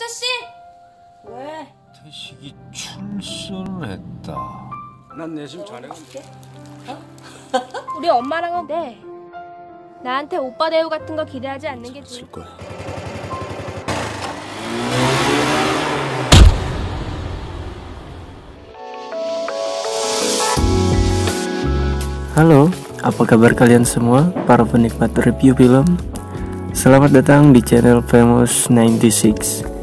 태씨! 왜? 태식이 출소를 했다. 난 내심 자네가 우리 엄마랑은 네. 나한테 오빠 대우 같은 거 기대하지 않는 게 좋을 거야. Halo, apa kabar kalian semua, para penikmat review film? Selamat datang di channel Famous 96.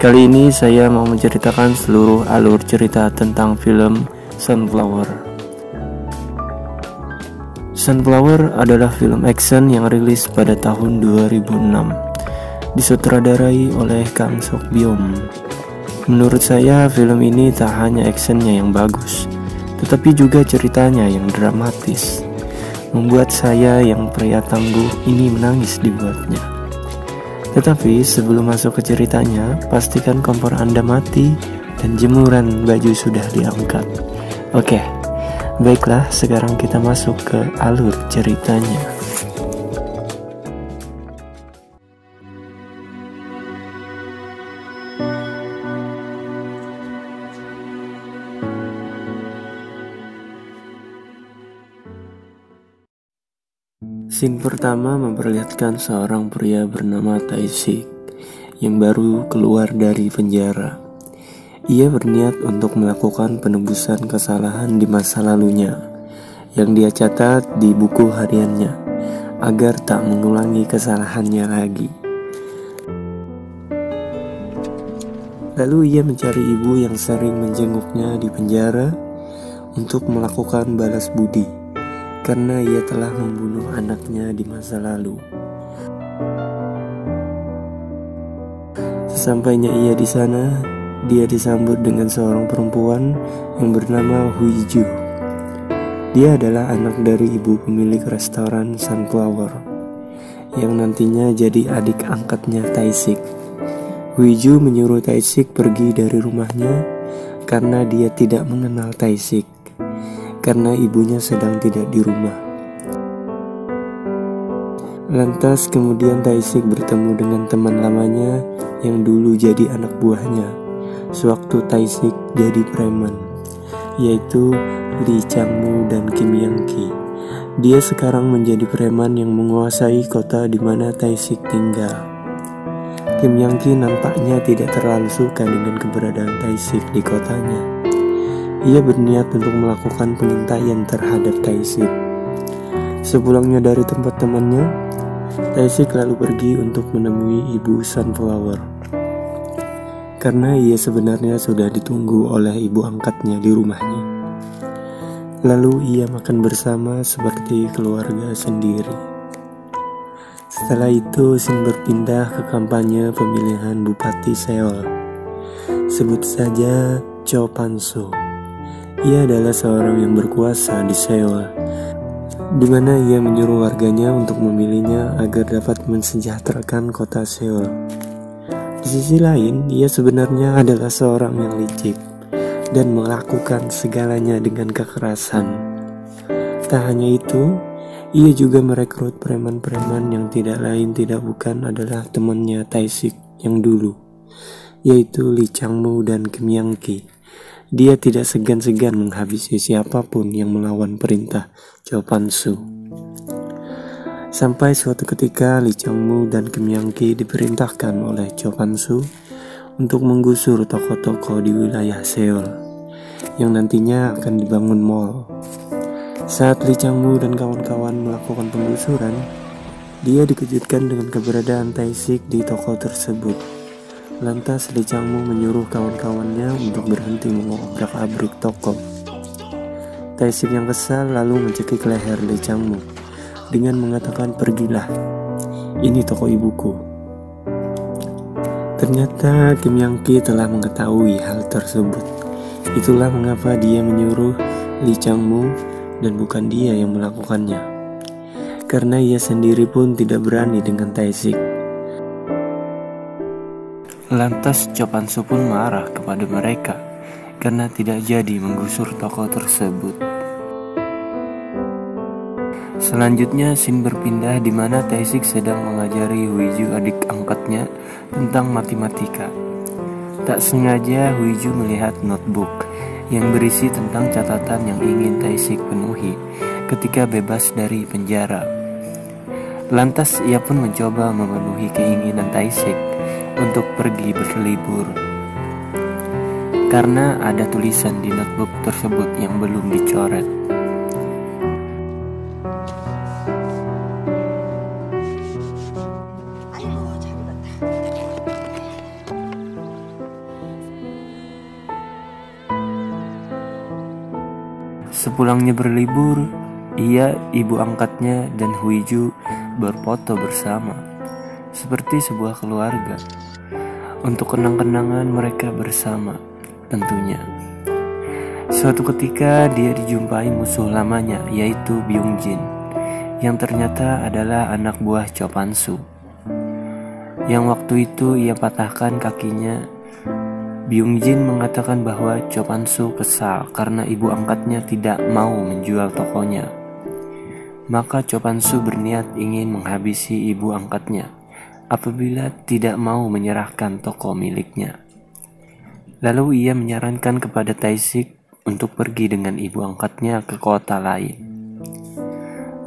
Kali ini saya mau menceritakan seluruh alur cerita tentang film Sunflower. Sunflower adalah film action yang rilis pada tahun 2006, disutradarai oleh Kang Sok Byum. Menurut saya, film ini tak hanya actionnya yang bagus, tetapi juga ceritanya yang dramatis, membuat saya yang pria tangguh ini menangis dibuatnya. Tetapi sebelum masuk ke ceritanya, pastikan kompor Anda mati dan jemuran baju sudah diangkat. Oke, baiklah, sekarang kita masuk ke alur ceritanya. Scene pertama memperlihatkan seorang pria bernama Tae-sik yang baru keluar dari penjara. Ia berniat untuk melakukan penebusan kesalahan di masa lalunya yang dia catat di buku hariannya agar tak mengulangi kesalahannya lagi. Lalu ia mencari ibu yang sering menjenguknya di penjara untuk melakukan balas budi karena ia telah membunuh anaknya di masa lalu. Sesampainya ia di sana, dia disambut dengan seorang perempuan yang bernama Huiju. Dia adalah anak dari ibu pemilik restoran Sunflower, yang nantinya jadi adik angkatnya Tae-sik. Huiju menyuruh Tae-sik pergi dari rumahnya karena dia tidak mengenal Tae-sik, karena ibunya sedang tidak di rumah. Lantas kemudian Tae-sik bertemu dengan teman lamanya yang dulu jadi anak buahnya sewaktu Tae-sik jadi preman, yaitu Lee Chang-moo dan Kim Yang-ki. Dia sekarang menjadi preman yang menguasai kota di mana Tae-sik tinggal. Kim Yang-ki nampaknya tidak terlalu suka dengan keberadaan Tae-sik di kotanya. Ia berniat untuk melakukan pengintaian terhadap Tae-sik. Sepulangnya dari tempat temannya, Tae-sik lalu pergi untuk menemui ibu Sunflower, karena ia sebenarnya sudah ditunggu oleh ibu angkatnya di rumahnya. Lalu ia makan bersama seperti keluarga sendiri. Setelah itu, scene berpindah ke kampanye pemilihan Bupati Seoul. Sebut saja Cho Pan-soo. Ia adalah seorang yang berkuasa di Seoul, di mana ia menyuruh warganya untuk memilihnya agar dapat mensejahterakan kota Seoul. Di sisi lain, ia sebenarnya adalah seorang yang licik dan melakukan segalanya dengan kekerasan. Tak hanya itu, ia juga merekrut preman-preman yang tidak lain tidak bukan adalah temannya Tae-sik yang dulu, yaitu Lee Chang-moo dan Kim Yang-ki. Dia tidak segan-segan menghabisi siapapun yang melawan perintah Cho Pan-soo. Sampai suatu ketika Lee Chang-moo dan Kim Yang-ki diperintahkan oleh Cho Pan-soo untuk menggusur toko-toko di wilayah Seoul yang nantinya akan dibangun mall. Saat Lee Chang-moo dan kawan-kawan melakukan penggusuran, dia dikejutkan dengan keberadaan Tae-sik di toko tersebut. Lantas Lee Chang-moo menyuruh kawan-kawannya untuk berhenti mengobrak-abrik toko. Tae-sik yang kesal lalu mencekik leher Lee Chang-moo dengan mengatakan, "Pergilah, ini toko ibuku." Ternyata Kim Yang-ki telah mengetahui hal tersebut. Itulah mengapa dia menyuruh Lee Chang-moo dan bukan dia yang melakukannya, karena ia sendiri pun tidak berani dengan Tae-sik. Lantas Cho Pan-soo pun marah kepada mereka karena tidak jadi menggusur toko tersebut. Selanjutnya scene berpindah di mana Tae-sik sedang mengajari Huiju adik angkatnya tentang matematika. Tak sengaja Huiju melihat notebook yang berisi tentang catatan yang ingin Tae-sik penuhi ketika bebas dari penjara. Lantas ia pun mencoba memenuhi keinginan Tae-sik untuk pergi berlibur. Karena ada tulisan di notebook tersebut yang belum dicoret. Sepulangnya berlibur, ia, ibu angkatnya, dan Huiju berfoto bersama, seperti sebuah keluarga, untuk kenang-kenangan mereka bersama tentunya. Suatu ketika dia dijumpai musuh lamanya, yaitu Byung-jin, yang ternyata adalah anak buah Cho Pan-soo, yang waktu itu ia patahkan kakinya. Byung-jin mengatakan bahwa Cho Pan-soo kesal karena ibu angkatnya tidak mau menjual tokonya. Maka Cho Pan-soo berniat ingin menghabisi ibu angkatnya apabila tidak mau menyerahkan toko miliknya. Lalu ia menyarankan kepada Tae-sik untuk pergi dengan ibu angkatnya ke kota lain.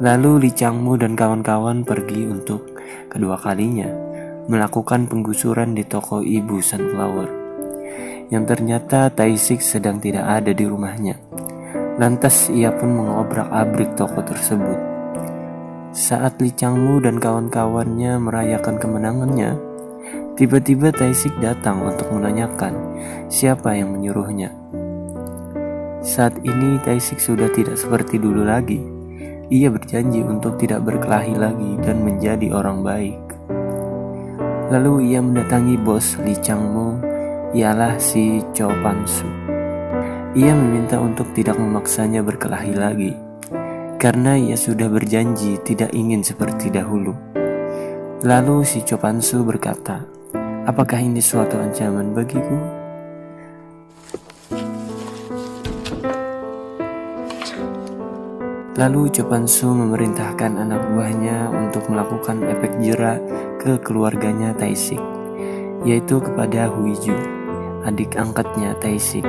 Lalu Lee Chang-moo dan kawan-kawan pergi untuk kedua kalinya melakukan penggusuran di toko ibu Sunflower, yang ternyata Tae-sik sedang tidak ada di rumahnya. Lantas ia pun mengobrak-abrik toko tersebut. Saat Lee Chang-moo dan kawan-kawannya merayakan kemenangannya, tiba-tiba Tae-sik datang untuk menanyakan siapa yang menyuruhnya. Saat ini Tae-sik sudah tidak seperti dulu lagi. Ia berjanji untuk tidak berkelahi lagi dan menjadi orang baik. Lalu ia mendatangi bos Lee Chang-moo, ialah si Cho Pan-soo. Ia meminta untuk tidak memaksanya berkelahi lagi, karena ia sudah berjanji tidak ingin seperti dahulu. Lalu si Cho Pan-soo berkata, "Apakah ini suatu ancaman bagiku?" Lalu Cho Pan-soo memerintahkan anak buahnya untuk melakukan efek jera ke keluarganya Tae-sik, yaitu kepada Huiju, adik angkatnya Tae-sik.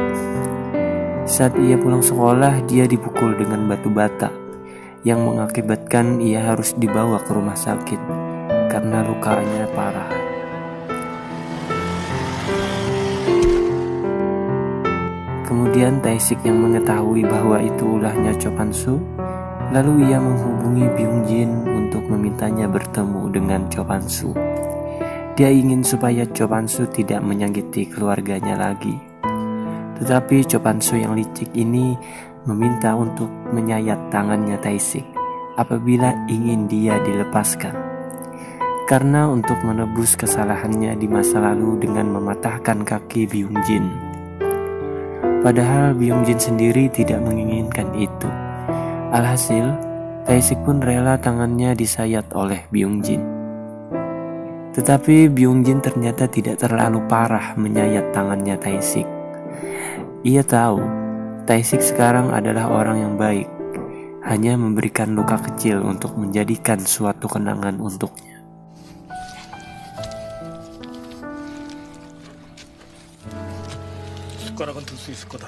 Saat ia pulang sekolah, dia dipukul dengan batu bata yang mengakibatkan ia harus dibawa ke rumah sakit karena lukanya parah. Kemudian Tae-sik yang mengetahui bahwa itu ulahnya Cho Pan-soo, lalu ia menghubungi Byung-jin untuk memintanya bertemu dengan Cho Pan-soo. Dia ingin supaya Cho Pan-soo tidak menyakiti keluarganya lagi. Tetapi Cho Pan-soo yang licik ini meminta untuk menyayat tangannya Tae-sik apabila ingin dia dilepaskan. Karena untuk menebus kesalahannya di masa lalu dengan mematahkan kaki Byung-jin. Padahal Byung-jin sendiri tidak menginginkan itu. Alhasil, Tae-sik pun rela tangannya disayat oleh Byung-jin. Tetapi Byung-jin ternyata tidak terlalu parah menyayat tangannya Tae-sik. Ia tahu Tae-sik sekarang adalah orang yang baik, hanya memberikan luka kecil untuk menjadikan suatu kenangan untuknya. 숟가락은 둘 수 있을 거다.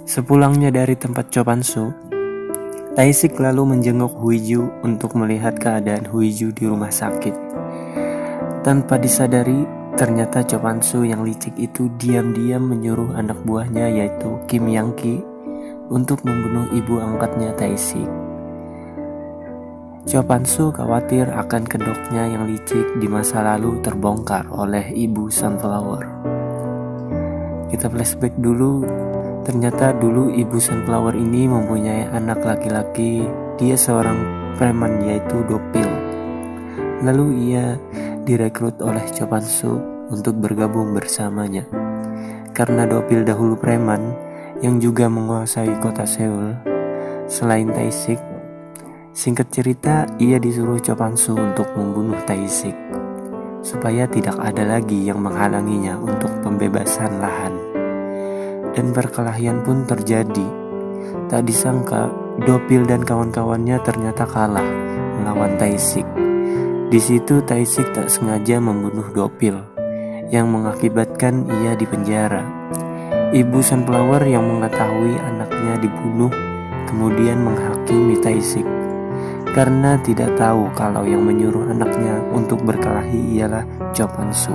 Sepulangnya dari tempat Cho Pan-soo, Tae-sik lalu menjenguk Huiju untuk melihat keadaan Huiju di rumah sakit. Tanpa disadari, ternyata Cho Pan-soo yang licik itu diam-diam menyuruh anak buahnya yaitu Kim Yang-ki untuk membunuh ibu angkatnya Tae-sik. Cho Pan-soo khawatir akan kedoknya yang licik di masa lalu terbongkar oleh ibu Sunflower. Kita flashback dulu. Ternyata dulu ibu Sunflower ini mempunyai anak laki-laki. Dia seorang preman yaitu Dopil. Lalu ia direkrut oleh Cho Pan-soo untuk bergabung bersamanya. Karena Dopil dahulu preman yang juga menguasai kota Seoul selain Tae-sik. Singkat cerita, ia disuruh Cho Pan-soo untuk membunuh Tae-sik supaya tidak ada lagi yang menghalanginya untuk pembebasan lahan. Dan perkelahian pun terjadi. Tak disangka Dopil dan kawan-kawannya ternyata kalah melawan Taisik. Di situ Taisik tak sengaja membunuh Dopil, yang mengakibatkan ia dipenjara. Ibu Sunflower yang mengetahui anaknya dibunuh kemudian menghakimi Taisik karena tidak tahu kalau yang menyuruh anaknya untuk berkelahi ialah Chopansu.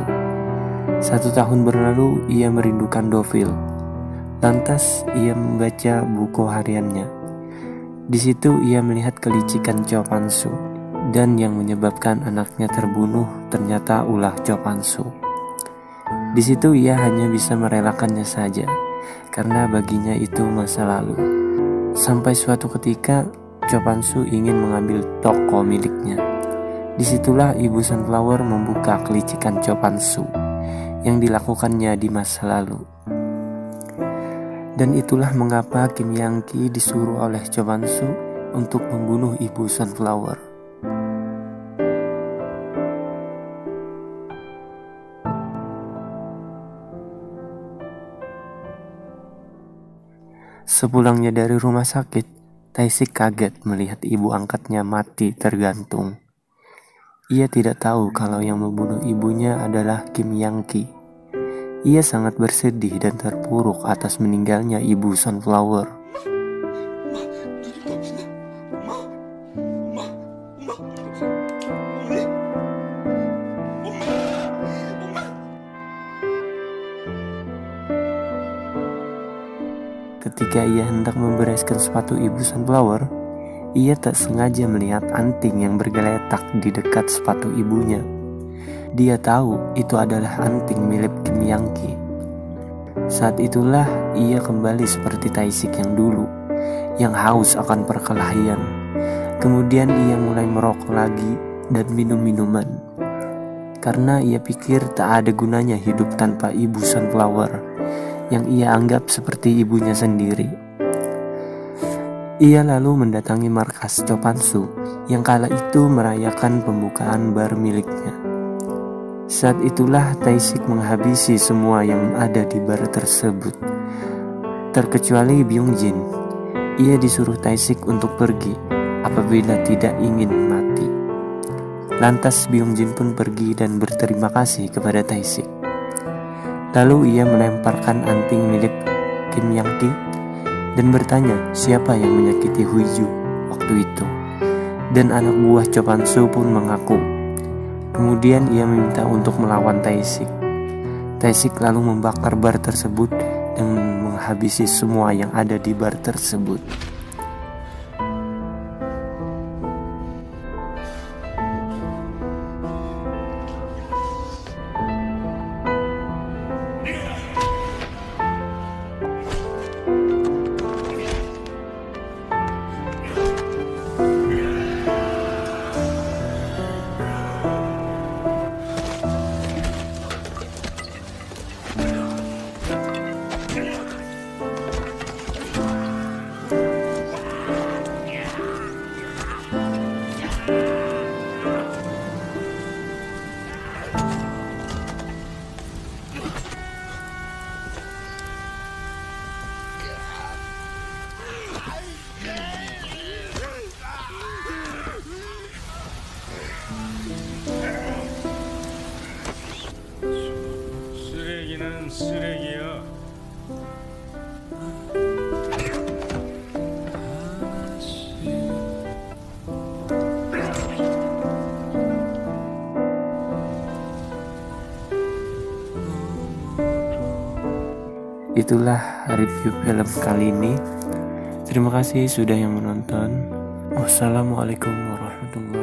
1 tahun berlalu, ia merindukan Dopil. Lantas ia membaca buku hariannya. Di situ ia melihat kelicikan Chopansu, dan yang menyebabkan anaknya terbunuh ternyata ulah Chopansu. Di situ ia hanya bisa merelakannya saja, karena baginya itu masa lalu. Sampai suatu ketika Chopansu ingin mengambil toko miliknya. Disitulah Ibu Sunflower membuka kelicikan Chopansu yang dilakukannya di masa lalu. Dan itulah mengapa Kim Yang-ki disuruh oleh Chopansu untuk membunuh Ibu Sunflower. Sepulangnya dari rumah sakit, Taisik kaget melihat ibu angkatnya mati tergantung. Ia tidak tahu kalau yang membunuh ibunya adalah Kim Yang-ki. Ia sangat bersedih dan terpuruk atas meninggalnya Ibu Sunflower. Ketika ia hendak membereskan sepatu Ibu Sunflower, ia tak sengaja melihat anting yang bergeletak di dekat sepatu ibunya. Dia tahu itu adalah anting milik Kim Yang-ki. Saat itulah ia kembali seperti Taisik yang dulu, yang haus akan perkelahian. Kemudian ia mulai merokok lagi dan minum minuman, karena ia pikir tak ada gunanya hidup tanpa Ibu Sunflower, yang ia anggap seperti ibunya sendiri. Ia lalu mendatangi markas Chopansu yang kala itu merayakan pembukaan bar miliknya. Saat itulah Taisik menghabisi semua yang ada di bar tersebut, terkecuali Byung-jin. Ia disuruh Taisik untuk pergi apabila tidak ingin mati. Lantas Byung-jin pun pergi dan berterima kasih kepada Taisik. Lalu ia melemparkan anting milik Kim Yang-ki dan bertanya siapa yang menyakiti Huiju waktu itu. Dan anak buah Chopansu pun mengaku. Kemudian ia meminta untuk melawan Taisik. Taisik lalu membakar bar tersebut dan menghabisi semua yang ada di bar tersebut. 쓰레기는 쓰레기야. Itulah review film kali ini. Terima kasih sudah yang menonton. Wassalamualaikum warahmatullahi wabarakatuh.